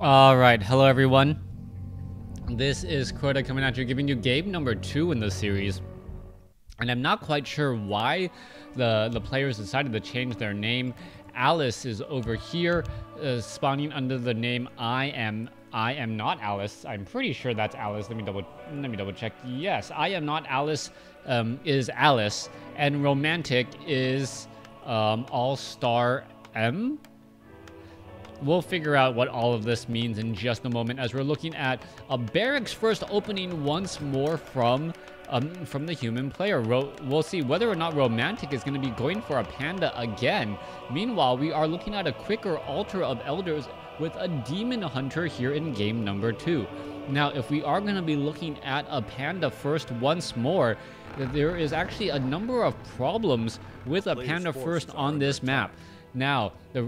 Alright, hello everyone. This is Crota coming at you, giving you game number 2 in the series. And I'm not quite sure why the players decided to change their name. Alice is over here, spawning under the name I am not Alice. I'm pretty sure that's Alice. Let me double check. Yes, I am not Alice is Alice, and Romantic is All-Star M. We'll figure out what all of this means in just a moment as we're looking at a barracks first opening once more from the human player. We'll see whether or not Romantic is going to be going for a panda again. Meanwhile, we are looking at a quicker altar of elders with a demon hunter here in game number 2. Now, if we are going to be looking at a panda first once more, there is actually a number of problems with a panda first on this map. Now, the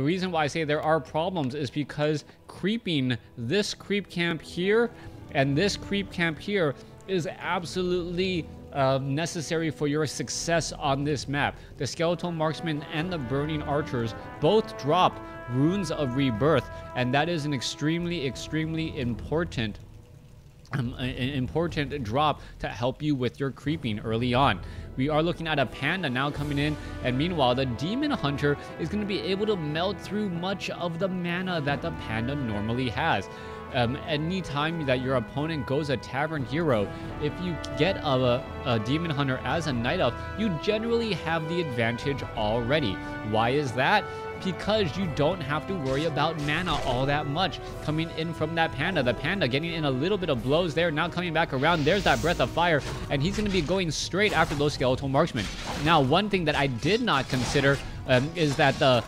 reason why I say there are problems is because creeping this creep camp here and this creep camp here is absolutely necessary for your success on this map. The Skeletal Marksman and the Burning Archers both drop Runes of Rebirth, and that is an extremely important drop to help you with your creeping early on. We are looking at a panda now coming in, and meanwhile the demon hunter is going to be able to melt through much of the mana that the panda normally has. Anytime that your opponent goes a tavern hero, if you get a demon hunter as a night elf, you generally have the advantage already. Why is that? Because you don't have to worry about mana all that much coming in from that panda. The panda getting in a little bit of blows there, now coming back around. There's that breath of fire, and he's going to be going straight after those skeletal marksmen. Now, one thing that I did not consider is that the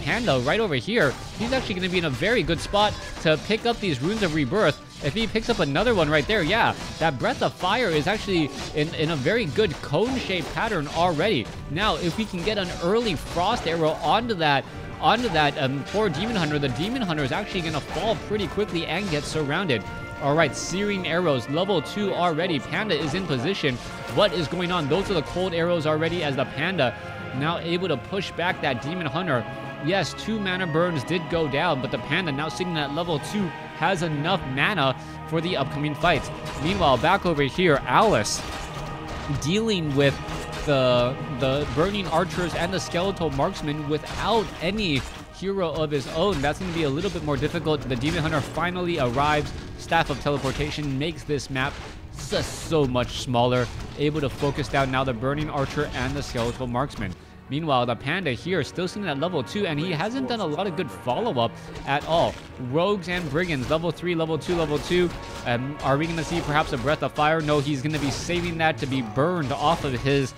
panda right over here, he's actually going to be in a very good spot to pick up these Runes of Rebirth. If he picks up another one right there, yeah, that Breath of Fire is actually in a very good cone-shaped pattern already. Now, if we can get an early Frost Arrow onto that poor Demon Hunter, the Demon Hunter is actually going to fall pretty quickly and get surrounded. All right, Searing Arrows, level 2 already. Panda is in position. What is going on? Those are the cold arrows already as the Panda now able to push back that Demon Hunter. Yes, 2 mana burns did go down, but the Panda now sitting at level 2 has enough mana for the upcoming fights. Meanwhile, back over here, Alice dealing with the Burning Archers and the Skeletal Marksmen without any hero of his own. That's going to be a little bit more difficult. The Demon Hunter finally arrives. Staff of Teleportation makes this map just so much smaller, able to focus down now the Burning Archer and the Skeletal Marksman. Meanwhile, the Panda here still sitting at level 2, and he hasn't done a lot of good follow-up at all. Rogues and Brigands, level 3, level 2, level 2. Are we going to see perhaps a Breath of Fire? No, he's going to be saving that to be burned off of his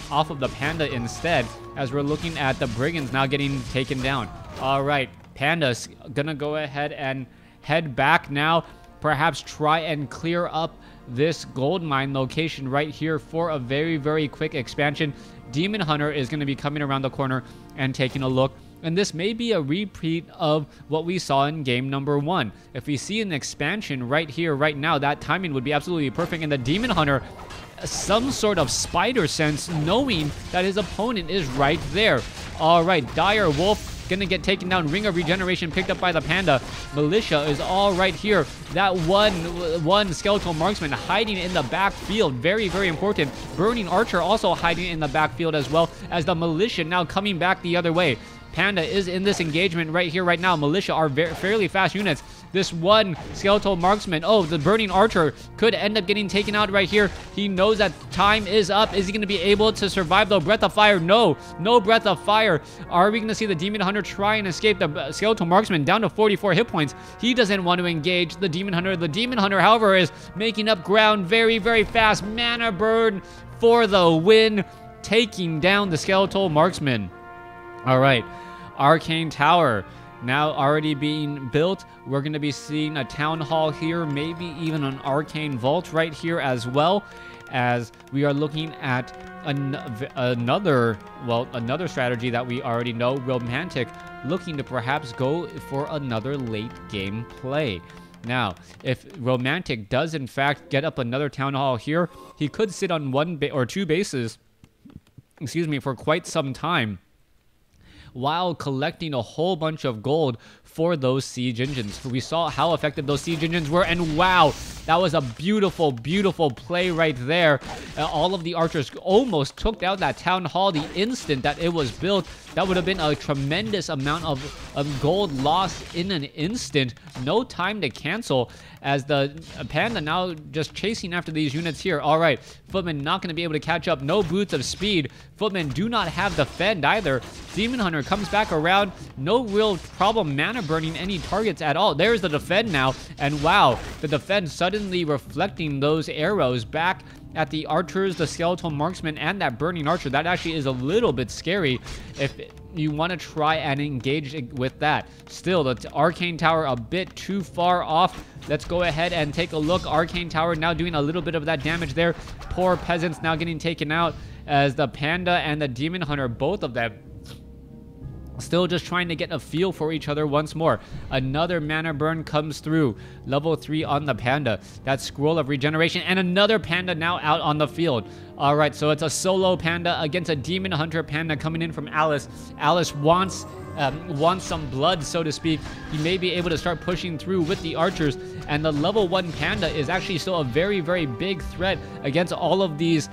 off of the Panda instead, as we're looking at the Brigands now getting taken down. All right, Panda's going to go ahead and head back now. Perhaps try and clear up this gold mine location right here for a very quick expansion. Demon Hunter is going to be coming around the corner and taking a look, and this may be a repeat of what we saw in game number 1. If we see an expansion right here right now, that timing would be absolutely perfect, and the Demon Hunter some sort of spider sense, knowing that his opponent is right there. All right, Dire Wolf gonna get taken down. Ring of Regeneration picked up by the Panda. Militia is all right here. That one Skeletal Marksman hiding in the backfield, very important. Burning Archer also hiding in the backfield as well, as the Militia now coming back the other way. Panda is in this engagement right here, right now. Militia are fairly fast units. This one Skeletal Marksman, oh, the Burning Archer could end up getting taken out right here. He knows that time is up. Is he going to be able to survive the Breath of Fire? No Breath of Fire. Are we going to see the Demon Hunter try and escape the Skeletal Marksman down to 44 hit points? He doesn't want to engage the Demon Hunter. The Demon Hunter, however, is making up ground very fast. Mana burn for the win, taking down the Skeletal Marksman. All right, Arcane Tower now already being built. We're going to be seeing a town hall here, maybe even an arcane vault right here as well, as we are looking at another strategy that we already know. Romantic looking to perhaps go for another late game play. Now, if Romantic does in fact get up another town hall here, he could sit on 1 or 2 bases, for quite some time. while collecting a whole bunch of gold for those siege engines. We saw how effective those siege engines were, and wow, that was a beautiful, beautiful play right there. All of the archers almost took down that town hall the instant that it was built. That would have been a tremendous amount of gold lost in an instant. No time to cancel, as the Panda now just chasing after these units here. All right, Footmen not going to be able to catch up. No boots of speed. Footmen do not have defend either. Demon Hunter comes back around. No real problem mana burning any targets at all. There's the defend now, and wow, the defend suddenly reflecting those arrows back at the archers, the skeletal marksman, and that burning archer. That actually is a little bit scary if you want to try and engage with that. Still, the arcane tower a bit too far off. Let's go ahead and take a look. Arcane tower now doing a little bit of that damage there. Poor peasants now getting taken out, as the Panda and the Demon Hunter, both of them still just trying to get a feel for each other once more. Another mana burn comes through. Level 3 on the Panda. That scroll of regeneration, and another Panda now out on the field. All right, so it's a solo Panda against a Demon Hunter Panda coming in from Alice. Alice wants some blood, so to speak. He may be able to start pushing through with the archers, and the level 1 Panda is actually still a very, very big threat against all of these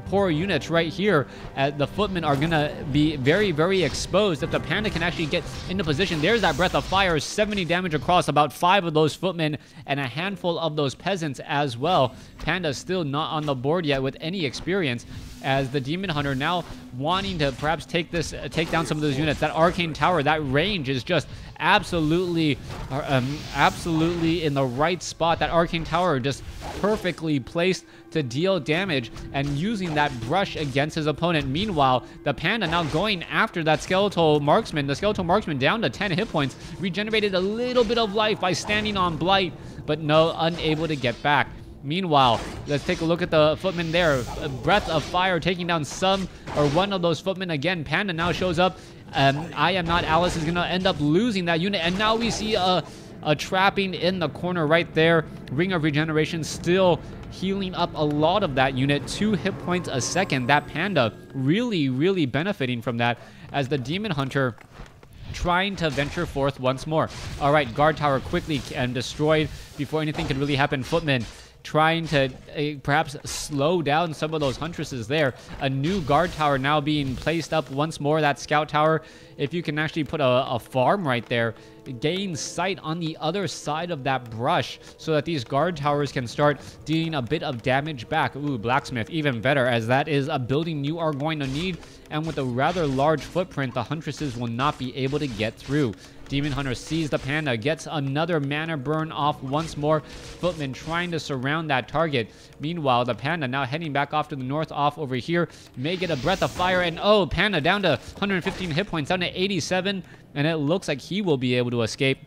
poor units right here. The Footmen are gonna be very, very exposed. If the Panda can actually get into position, there's that Breath of Fire, 70 damage across about 5 of those Footmen and a handful of those peasants as well. Panda still not on the board yet with any experience, as the Demon Hunter now wanting to perhaps take down some of those units. That arcane tower, that range is just absolutely in the right spot. That arcane tower just perfectly placed to deal damage and using that brush against his opponent. Meanwhile, the Panda now going after that skeletal marksman. The skeletal marksman down to 10 hit points, regenerated a little bit of life by standing on Blight, but no, unable to get back. Meanwhile, let's take a look at the Footmen there. A Breath of Fire taking down one of those Footmen again. Panda now shows up. I Am Not Alice is going to end up losing that unit. And now we see a trapping in the corner right there. Ring of Regeneration still healing up a lot of that unit. 2 hit points a second. That Panda really, really benefiting from that, as the Demon Hunter trying to venture forth once more. All right, guard tower quickly and destroyed before anything could really happen. Footmen trying to perhaps slow down some of those huntresses there. A new guard tower now being placed up once more. That scout tower, if you can actually put a farm right there, gain sight on the other side of that brush so that these guard towers can start dealing a bit of damage back. Ooh, blacksmith, even better, as that is a building you are going to need, and with a rather large footprint, the huntresses will not be able to get through. Demon Hunter sees the Panda, gets another mana burn off once more. Footman trying to surround that target. Meanwhile, the Panda now heading back off to the north, off over here. May get a Breath of Fire, and oh, Panda down to 115 hit points, down to 87, and it looks like he will be able to escape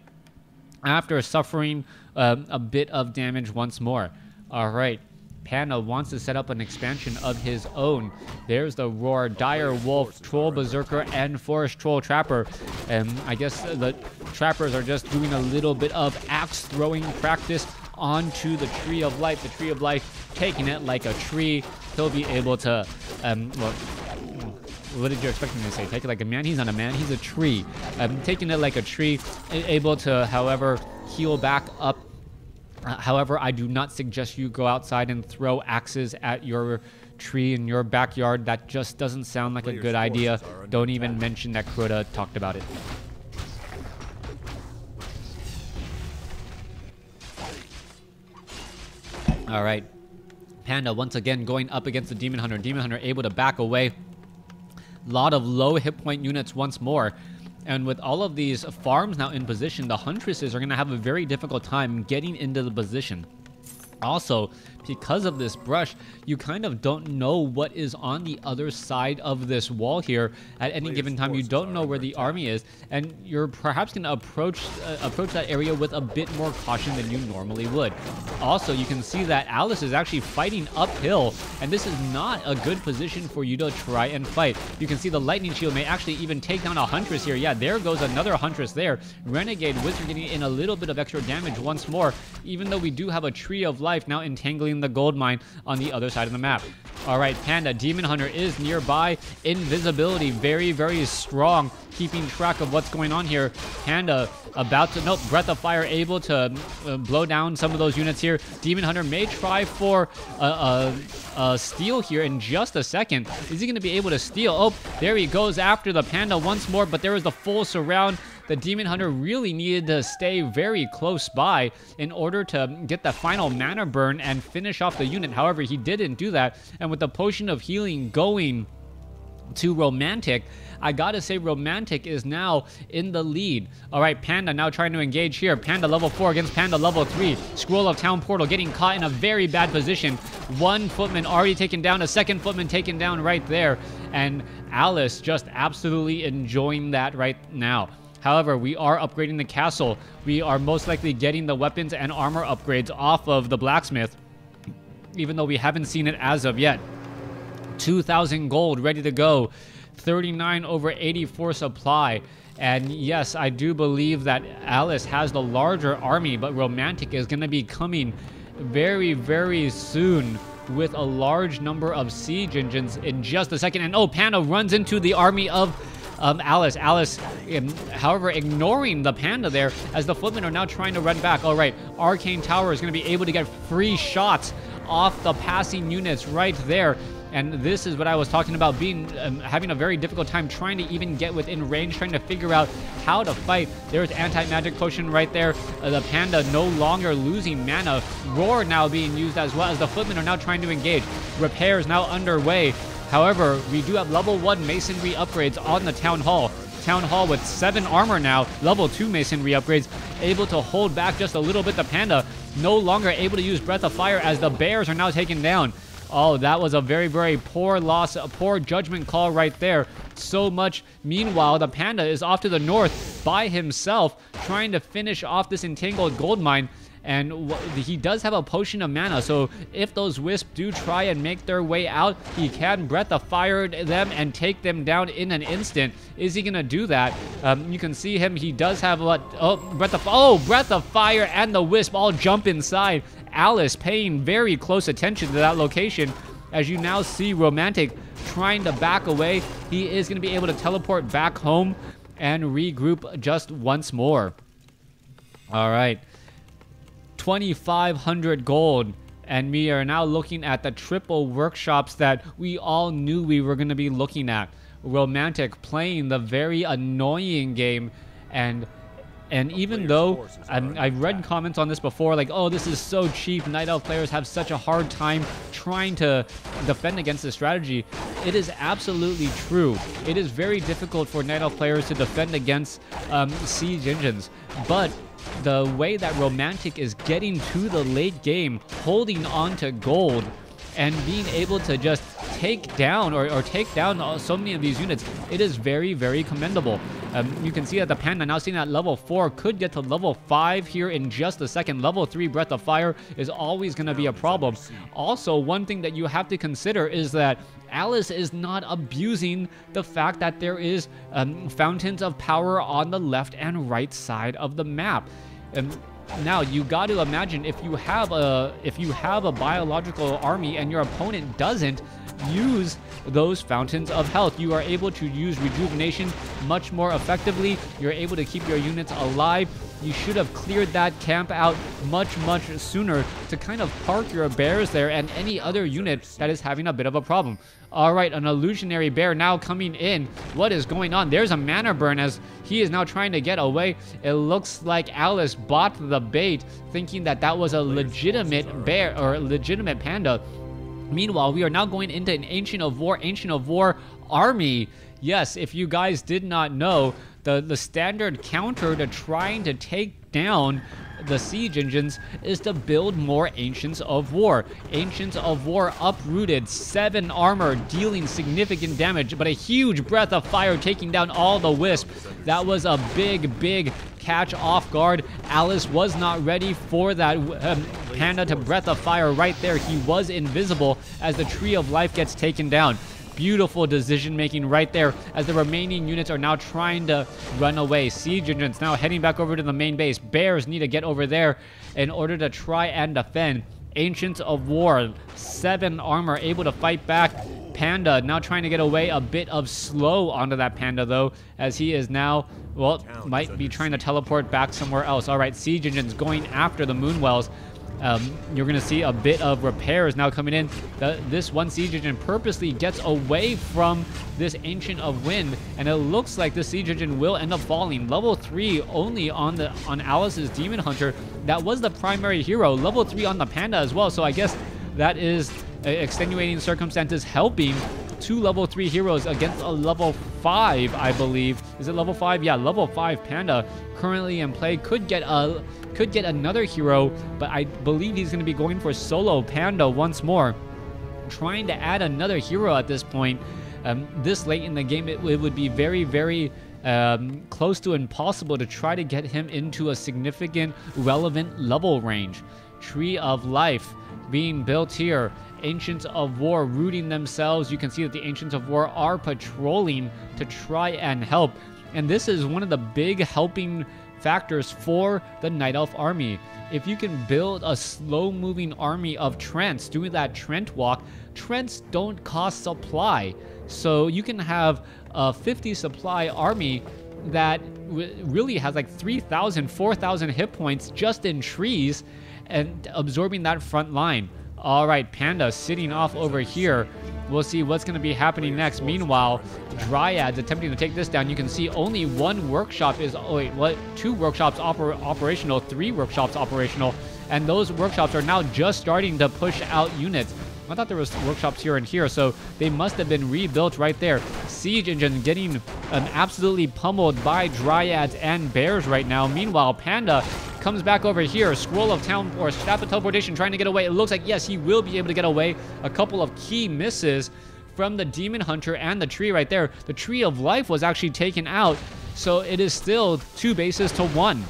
after suffering a bit of damage once more. All right. Panda wants to set up an expansion of his own. There's the Roar, Dire Wolf, Troll Berserker, and Forest Troll Trapper. And I guess the Trappers are just doing a little bit of axe throwing practice onto the Tree of Life. The Tree of Life taking it like a tree. He'll be able to, well, what did you expect me to say? Take it like a man? He's not a man, he's a tree. Taking it like a tree, able to, however, heal back up. However, I do not suggest you go outside and throw axes at your tree in your backyard. That just doesn't sound like a good idea. Don't even mention that Crota talked about it. All right. Panda once again going up against the Demon Hunter. Demon Hunter able to back away. A lot of low hit point units once more. And with all of these farms now in position, the Huntresses are going to have a very difficult time getting into the position. Also, because of this brush, you kind of don't know what is on the other side of this wall here at any given time. You don't know where the army is, and you're perhaps going to approach that area with a bit more caution than you normally would. Also, you can see that Alice is actually fighting uphill, and this is not a good position for you to try and fight. You can see the lightning shield may actually even take down a Huntress here. Yeah, there goes another Huntress there. Renegade Wizard getting in a little bit of extra damage once more, even though we do have a Tree of Life now entangling the gold mine on the other side of the map. All right, Panda, Demon Hunter is nearby. Invisibility, very, very strong, keeping track of what's going on here. Panda about to, nope, Breath of Fire able to blow down some of those units here. Demon Hunter may try for a steal here in just a second. Is he going to be able to steal? Oh, there he goes after the Panda once more, but there was the full surround. The Demon Hunter really needed to stay very close by in order to get the final mana burn and finish off the unit. However, he didn't do that. And with the Potion of Healing going to Romantic, I gotta say Romantic is now in the lead. All right, Panda now trying to engage here. Panda level 4 against Panda level 3. Scroll of Town Portal getting caught in a very bad position. One footman already taken down, a second footman taken down right there. And Alice just absolutely enjoying that right now. However, we are upgrading the castle. We are most likely getting the weapons and armor upgrades off of the blacksmith, even though we haven't seen it as of yet. 2,000 gold ready to go. 39 over 84 supply. And yes, I do believe that Alice has the larger army, but Romantic is going to be coming very, very soon with a large number of siege engines in just a second. And oh, Panda runs into the army of Alice. Alice, however, ignoring the Panda there as the footmen are now trying to run back. All right, Arcane Tower is going to be able to get free shots off the passing units right there. And this is what I was talking about, being having a very difficult time trying to even get within range, trying to figure out how to fight. There's anti-magic potion right there. The Panda no longer losing mana. Roar now being used as well as the footmen are now trying to engage. Repairs now underway. However, we do have level 1 masonry upgrades on the Town Hall. Town Hall with 7 armor now, level 2 masonry upgrades, able to hold back just a little bit. The Panda no longer able to use Breath of Fire as the bears are now taken down. Oh, that was a very, very poor loss, a poor judgment call right there. So much. Meanwhile, the Panda is off to the north by himself, trying to finish off this entangled gold mine. And he does have a potion of mana, so if those wisps do try and make their way out, he can Breath of Fire them and take them down in an instant. Is he gonna do that? You can see him. He does have what? Oh, Breath of Fire and the wisp all jump inside. Alice paying very close attention to that location. As you now see Romantic trying to back away, he is gonna be able to teleport back home and regroup just once more. All right. 2,500 gold, and we are now looking at the triple workshops that we all knew we were going to be looking at. Romantic playing the very annoying game, and even though I've read comments on this before, like, oh, this is so cheap, Night Elf players have such a hard time trying to defend against this strategy. It is absolutely true. It is very difficult for Night Elf players to defend against siege engines, but the way that Romantic is getting to the late game, holding on to gold, and being able to just take down or take down so many of these units, it is very, very commendable. You can see that the Panda now seen at level 4 could get to level 5 here in just a second. Level 3 Breath of Fire is always going to be a problem. Also, one thing that you have to consider is that Alice is not abusing the fact that there is fountains of power on the left and right side of the map. Now you got to imagine if you have a biological army and your opponent doesn't use those fountains of health, you are able to use rejuvenation much more effectively. You're able to keep your units alive. You should have cleared that camp out much sooner to kind of park your bears there and any other unit that is having a bit of a problem. All right, an illusionary bear now coming in. What is going on? There's a mana burn as he is now trying to get away. It looks like Alice bought the bait, thinking that that was a legitimate bear or a legitimate panda. Meanwhile, we are now going into an Ancient of War army. Yes, if you guys did not know, the standard counter to trying to take down the siege engines is to build more Ancients of War. Ancients of War uprooted, 7 armor, dealing significant damage, but a huge Breath of Fire taking down all the wisps. That was a big catch off guard. Alice was not ready for that Panda to Breath of Fire right there. He was invisible as the Tree of Life gets taken down. Beautiful decision making right there as the remaining units are now trying to run away. Siege engines now heading back over to the main base. Bears need to get over there in order to try and defend. Ancients of War, 7 armor, able to fight back. Panda now trying to get away. A bit of slow onto that Panda, though, as he is now, well, might be trying to teleport back somewhere else. All right, Siege Engines going after the Moonwells. You're going to see a bit of repairs now coming in. This one Siege Engine purposely gets away from this Ancient of Wind, and it looks like the Siege Engine will end up falling. Level 3 only on Alice's Demon Hunter. That was the primary hero. Level 3 on the Panda as well, so I guess that is extenuating circumstances helping 2 level 3 heroes against a level 5, I believe. Is it level 5? Yeah, level 5 Panda currently in play. Could get another hero, but I believe he's going to be going for solo Panda once more, trying to add another hero at this point. This late in the game, it would be very, very close to impossible to try to get him into a significant relevant level range. Tree of Life being built here. Ancients of War rooting themselves. You can see that the Ancients of War are patrolling to try and help. And this is one of the big helping factors for the Night Elf army. If you can build a slow-moving army of Trents doing that Trent walk, Trents don't cost supply. So you can have a 50 supply army that really has like 3,000, 4,000 hit points just in trees and absorbing that front line. All right, Panda sitting off over here. We'll see what's going to be happening next. Meanwhile, Dryads attempting to take this down. You can see only one workshop is... Oh, wait, what? 2 workshops operational, 3 workshops operational. And those workshops are now just starting to push out units. I thought there was workshops here and here, so they must have been rebuilt right there. Siege Engine getting absolutely pummeled by Dryads and Bears right now. Meanwhile, Panda comes back over here. Scroll of Town or Staff of Teleportation trying to get away. It looks like, yes, he will be able to get away. A couple of key misses from the Demon Hunter and the tree right there. The Tree of Life was actually taken out, so it is still 2 bases to 1.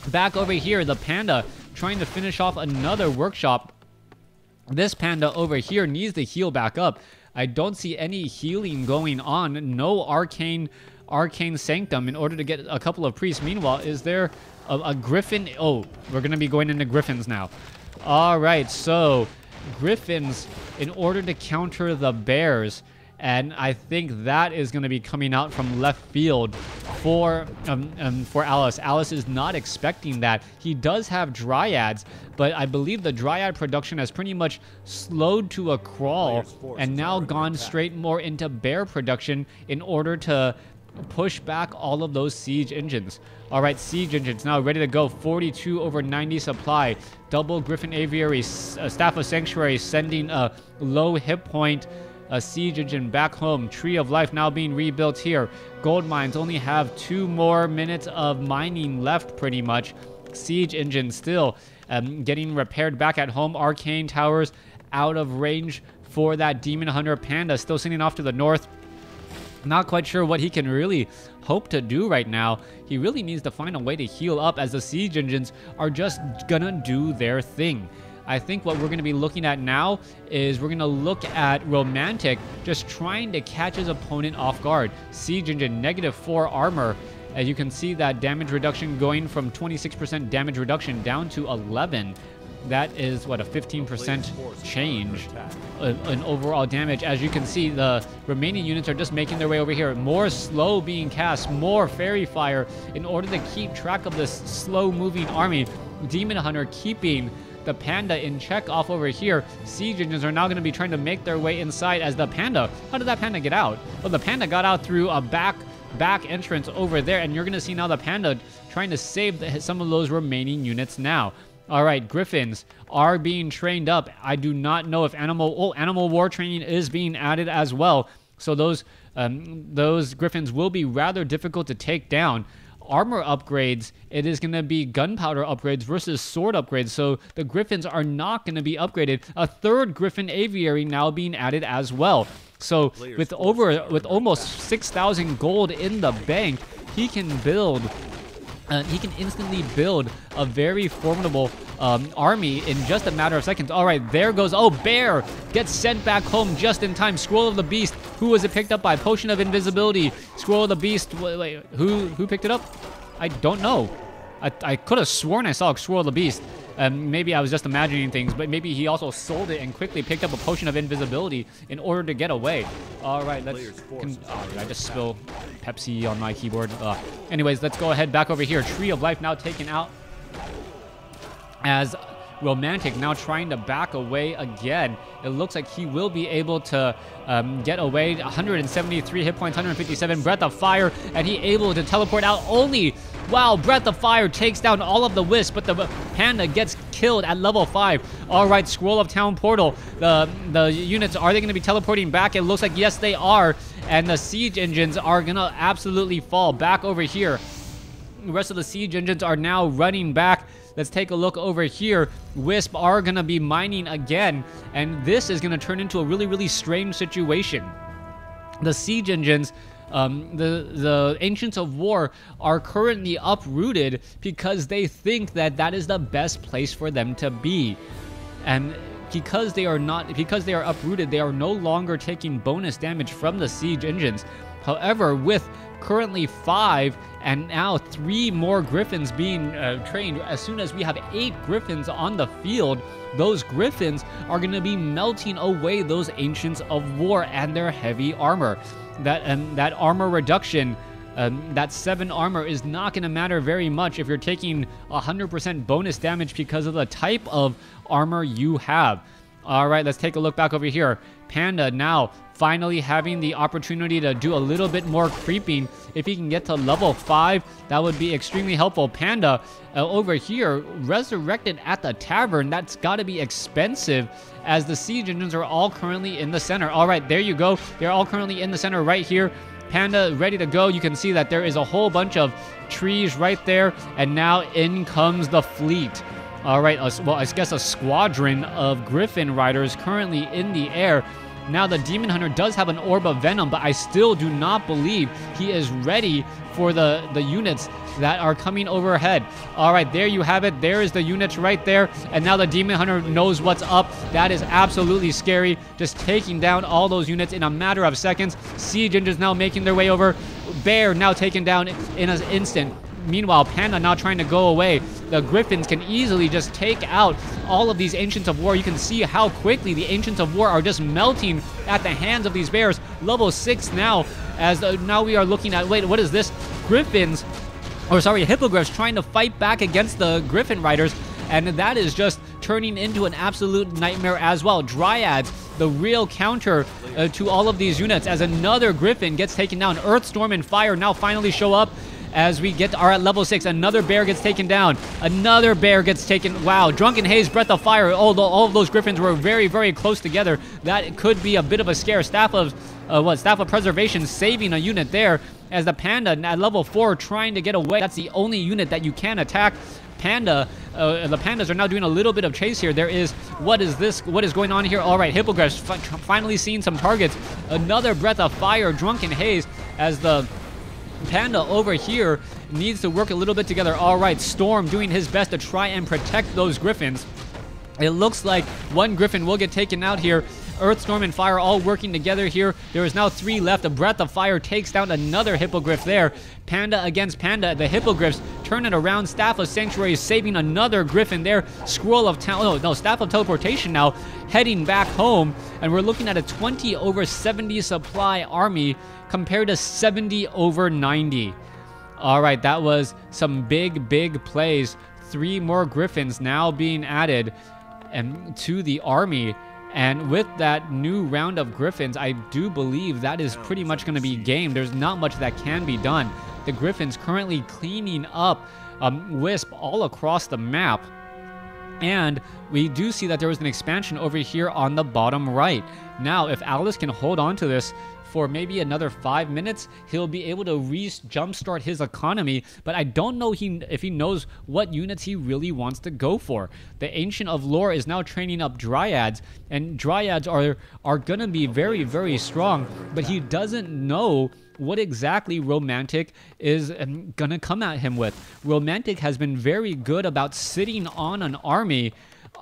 Back over here, the Panda trying to finish off another workshop. This Panda over here needs to heal back up. I don't see any healing going on. No arcane sanctum in order to get a couple of priests. Meanwhile, is there a griffin? Oh, we're going to be going into griffins now. All right, so griffins in order to counter the bears. And I think that is going to be coming out from left field for Alice. Alice is not expecting that. He does have Dryads, but I believe the Dryad production has pretty much slowed to a crawl and now gone straight more into bear production in order to push back all of those siege engines. All right, siege engines now ready to go. 42 over 90 supply. Double Griffin Aviary, Staff of Sanctuary sending a low hit point. A siege engine back home. Tree of Life now being rebuilt here. Gold mines only have 2 more minutes of mining left pretty much. Siege engine still getting repaired back at home. Arcane towers out of range for that Demon Hunter Panda still sitting off to the north. Not quite sure what he can really hope to do right now. He really needs to find a way to heal up as the siege engines are just gonna do their thing. I think what we're going to be looking at now is we're going to look at Romantic just trying to catch his opponent off guard. Siege Engine, -4 armor. As you can see that damage reduction going from 26% damage reduction down to 11. That is, what, a 15% change in overall damage. As you can see, the remaining units are just making their way over here. More slow being cast, more Fairy Fire in order to keep track of this slow-moving army. Demon Hunter keeping the Panda in check off over here. Siege engines are now going to be trying to make their way inside as the Panda... How did that Panda get out? Well, the Panda got out through a back entrance over there, and you're going to see now the Panda trying to save some of those remaining units now. All right, Griffins are being trained up. I do not know if animal war training is being added as well. So those Griffins will be rather difficult to take down. Armor upgrades, it is going to be gunpowder upgrades versus sword upgrades, so the Griffins are not going to be upgraded. A 3rd Griffin Aviary now being added as well. So with almost 6,000 gold in the bank, he can instantly build a very formidable army in just a matter of seconds. All right, there goes... Oh, Bear gets sent back home just in time. Scroll of the Beast. Who was it picked up by? Potion of Invisibility. Scroll of the Beast. Wait, who picked it up? I don't know. I could have sworn I saw Scroll of the Beast. Maybe I was just imagining things, but maybe he also sold it and quickly picked up a potion of invisibility in order to get away. All right, let's... I just spilled Pepsi on my keyboard. Anyways, let's go ahead back over here. Tree of Life now taken out as Romantic now trying to back away again. It looks like he will be able to get away. 173 hit points, 157 Breath of Fire, and he able to teleport out only. Wow, Breath of Fire takes down all of the Wisp, but the Panda gets killed at level 5. All right, Scroll of Town Portal. The units, are they going to be teleporting back? It looks like yes, they are. And the Siege Engines are going to absolutely fall back over here. The rest of the Siege Engines are now running back. Let's take a look over here. Wisp are going to be mining again, and this is going to turn into a really, really strange situation. The Siege Engines, the Ancients of War are currently uprooted because they think that that is the best place for them to be. And because they are uprooted, they are no longer taking bonus damage from the Siege Engines. However, with currently 5 and now 3 more Griffins being trained, as soon as we have 8 Griffins on the field, those Griffins are going to be melting away those Ancients of War and their heavy armor. That armor reduction, that 7 armor is not going to matter very much if you're taking 100% bonus damage because of the type of armor you have. All right, let's take a look back over here. Panda now finally having the opportunity to do a little bit more creeping. If he can get to level 5, that would be extremely helpful. Panda over here, resurrected at the tavern. That's got to be expensive, as the Siege Engines are all currently in the center. All right, there you go. They're all currently in the center right here. Panda ready to go. You can see that there is a whole bunch of trees right there, and now in comes the fleet. All right, well, I guess a squadron of Griffin riders currently in the air. Now, the Demon Hunter does have an Orb of Venom, but I still do not believe he is ready for the units that are coming overhead. All right, there you have it. There is the units right there. And now the Demon Hunter knows what's up. That is absolutely scary. Just taking down all those units in a matter of seconds. Siege Engines now making their way over. Bear now taken down in an instant. Meanwhile, Panda now trying to go away. The Griffins can easily just take out all of these Ancients of War. You can see how quickly the Ancients of War are just melting at the hands of these bears. Level 6 now, as now we are looking at, wait, what is this? Griffins, or sorry, Hippogriffs trying to fight back against the Griffin Riders, and that is just turning into an absolute nightmare as well. Dryads, the real counter to all of these units, as another Griffin gets taken down. Earthstorm and Fire now finally show up. As we are at level 6, another bear gets taken down. Another bear gets taken. Wow, Drunken Haze, Breath of Fire. Although all of those Griffins were very, very close together, that could be a bit of a scare. Staff of Preservation saving a unit there. As the Panda at level 4 trying to get away. That's the only unit that you can attack. The Pandas are now doing a little bit of chase here. There is, what is this? What is going on here? All right, Hippogriffs finally seeing some targets. Another Breath of Fire, Drunken Haze, as the Panda over here needs to work a little bit together. All right, Storm doing his best to try and protect those Griffins. It looks like one Griffin will get taken out here. Earthstorm and Fire all working together here. There is now 3 left. A Breath of Fire takes down another Hippogriff there. Panda against Panda. The Hippogriffs turn it around. Staff of Sanctuary saving another Griffin there. Scroll of Town. Oh, no, Staff of Teleportation now heading back home. And we're looking at a 20 over 70 supply army compared to 70 over 90. All right, that was some big, big plays. 3 more Griffins now being added to the army. And with that new round of Griffins, I do believe that is pretty much going to be game. There's not much that can be done. The Griffins currently cleaning up Wisp all across the map. And we do see that there was an expansion over here on the bottom right. Now, if Alice can hold on to this for maybe another 5 minutes, he'll be able to jumpstart his economy, but I don't know if he knows what units he really wants to go for. The Ancient of Lore is now training up Dryads, and Dryads are going to be very, very strong, but he doesn't know what exactly Romantic is going to come at him with. Romantic has been very good about sitting on an army,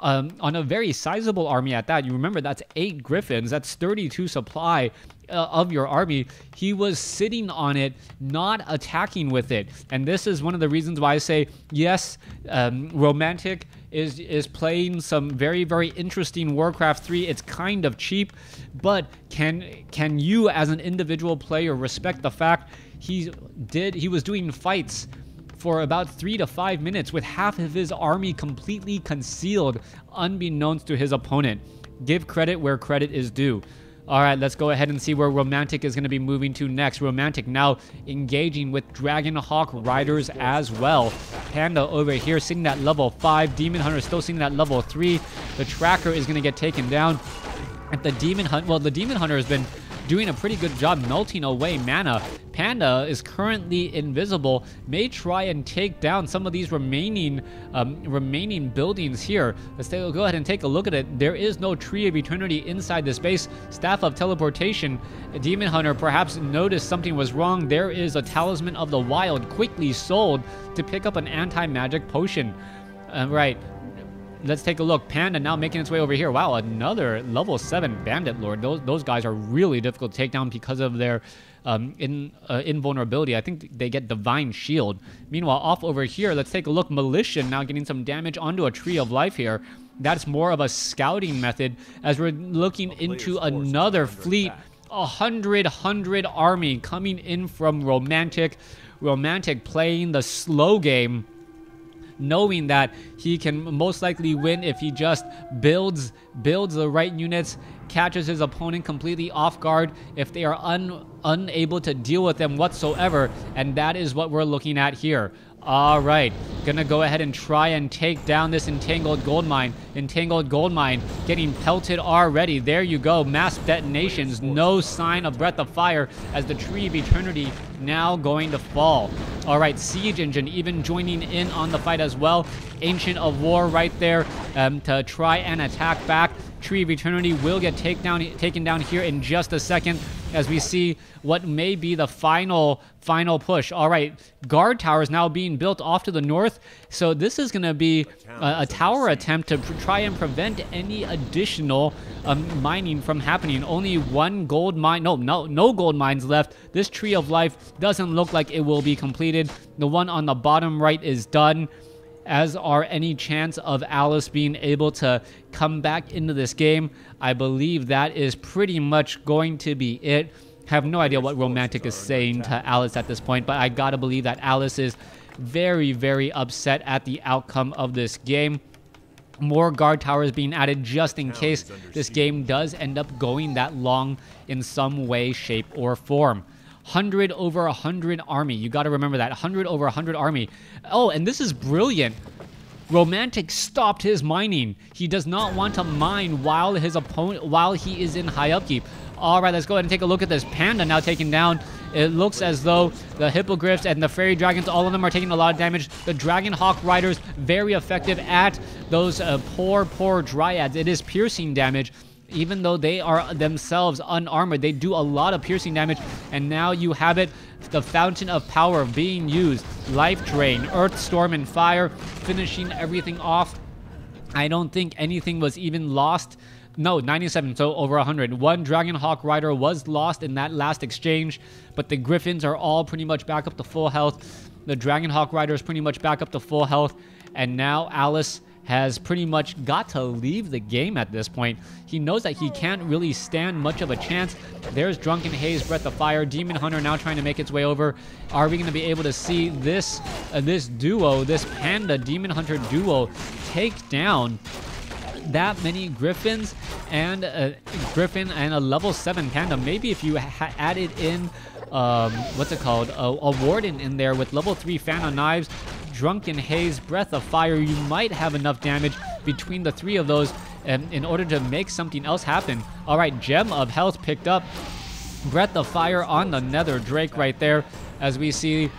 on a very sizable army at that. You remember, that's 8 Griffins, that's 32 supply of your army. He was sitting on it, not attacking with it. And this is one of the reasons why I say, yes, Romantic is playing some very, very interesting WarCraft 3. It's kind of cheap, but can you as an individual player respect the fact he was doing fights for about 3 to 5 minutes with half of his army completely concealed, unbeknownst to his opponent? Give credit where credit is due. All right, let's go ahead and see where Romantic is going to be moving to next. Romantic now engaging with Dragonhawk Riders as well. Panda over here sitting at level 5. Demon Hunter still sitting at level 3. The Tracker is going to get taken down. At the Demon Hunter, well, the Demon Hunter has been doing a pretty good job melting away mana. Panda is currently invisible, may try and take down some of these remaining buildings here. Let's go ahead and take a look at it. There is no Tree of Eternity inside this base. Staff of Teleportation. Demon Hunter perhaps noticed something was wrong. There is a Talisman of the Wild quickly sold to pick up an anti-magic potion. Right. Let's take a look. Panda now making its way over here. Wow, another level 7 Bandit Lord. Those guys are really difficult to take down because of their invulnerability. I think they get Divine Shield. Meanwhile, off over here, let's take a look. Militia now getting some damage onto a Tree of Life here. That's more of a scouting method as we're looking into another fleet. 100 army coming in from Romantic. Romantic playing the slow game, knowing that he can most likely win if he just builds the right units, catches his opponent completely off guard if they are unable to deal with them whatsoever, and that is what we're looking at here. All right, gonna go ahead and try and take down this Entangled Goldmine. Entangled Goldmine getting pelted already. There you go, mass detonations. No sign of Breath of Fire as the Tree of Eternity now going to fall. All right, Siege Engine even joining in on the fight as well. Ancient of War right there to try and attack back. Tree of Eternity will get taken down here in just a second as we see what may be the final push. All right, guard towers now being built off to the north. So this is going to be a tower attempt to try and prevent any additional mining from happening. Only one gold mine, no gold mines left. This Tree of Life doesn't look like it will be completed. The one on the bottom right is done, as are any chance of Alice being able to come back into this game. I believe that is pretty much going to be it. Have no idea what Romantic is saying to Alice at this point, but I gotta believe that Alice is very, very upset at the outcome of this game. More guard towers being added just in case this game does end up going that long in some way, shape, or form. 100 over 100 army. You got to remember that. 100 over 100 army. Oh, and this is brilliant. Romantic stopped his mining. He does not want to mine while he is in high upkeep. All right, let's go ahead and take a look at this. Panda now taken down. It looks as though the Hippogriffs and the Fairy Dragons, all of them are taking a lot of damage. The Dragonhawk Riders, very effective at those poor Dryads. It is piercing damage. Even though they are themselves unarmored, they do a lot of piercing damage. And now you have it, the Fountain of Power being used. Life Drain, Earth, Storm, and Fire, finishing everything off. I don't think anything was even lost. No, 97, so over 100. One Dragonhawk Rider was lost in that last exchange, but the Griffins are all pretty much back up to full health. The Dragonhawk Rider is pretty much back up to full health. And now Alice has pretty much got to leave the game at this point. He knows that he can't really stand much of a chance. There's Drunken Haze, Breath of Fire, Demon Hunter now trying to make its way over. Are we going to be able to see this duo, this Panda Demon Hunter duo, take down that many Griffins and a level 7 Panda? Maybe if you added in what's it called, a Warden in there with level 3 Fan of Knives, Drunken Haze, Breath of Fire, you might have enough damage between the three of those in order to make something else happen. All right, Gem of Health picked up. Breath of Fire on the Nether Drake right there as we see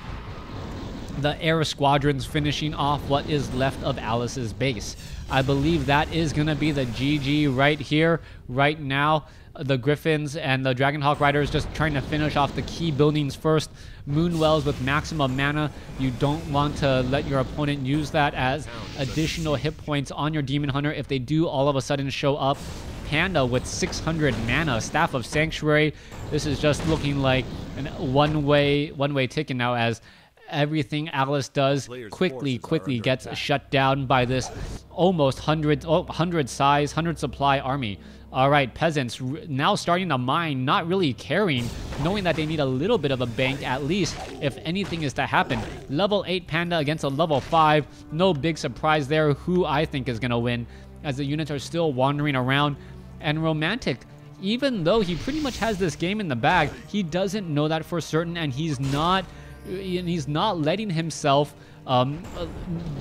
the air squadrons finishing off what is left of Alice's base. I believe that is going to be the GG right here, right now. The Griffins and the Dragonhawk Riders just trying to finish off the key buildings first. Moonwells with maximum mana. You don't want to let your opponent use that as additional hit points on your Demon Hunter if they do all of a sudden show up. Panda with 600 mana. Staff of Sanctuary. This is just looking like a one-way ticket now as Everything Alice does quickly gets shut down by this almost 100 size, 100 supply army. All right, peasants now starting to mine, not really caring, knowing that they need a little bit of a bank at least if anything is to happen. Level 8 Panda against a level 5. No big surprise there who I think is going to win, as the units are still wandering around. And Romantic, even though he pretty much has this game in the bag, he doesn't know that for certain, and he's not letting himself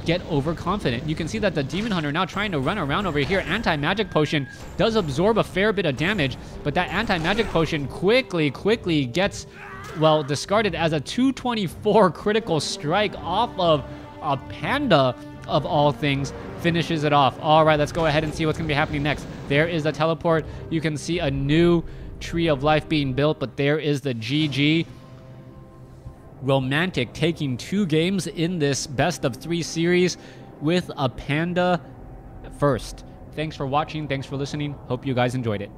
get overconfident. You can see that the Demon Hunter now trying to run around over here. Anti-magic potion does absorb a fair bit of damage, but that anti-magic potion quickly gets, well, discarded as a 224 critical strike off of a Panda of all things. Finishes it off. All right, let's go ahead and see what's going to be happening next. There is the teleport. You can see a new Tree of Life being built, but there is the GG. Romantic taking 2 games in this best of 3 series with a Panda first. Thanks for watching. Thanks for listening. Hope you guys enjoyed it.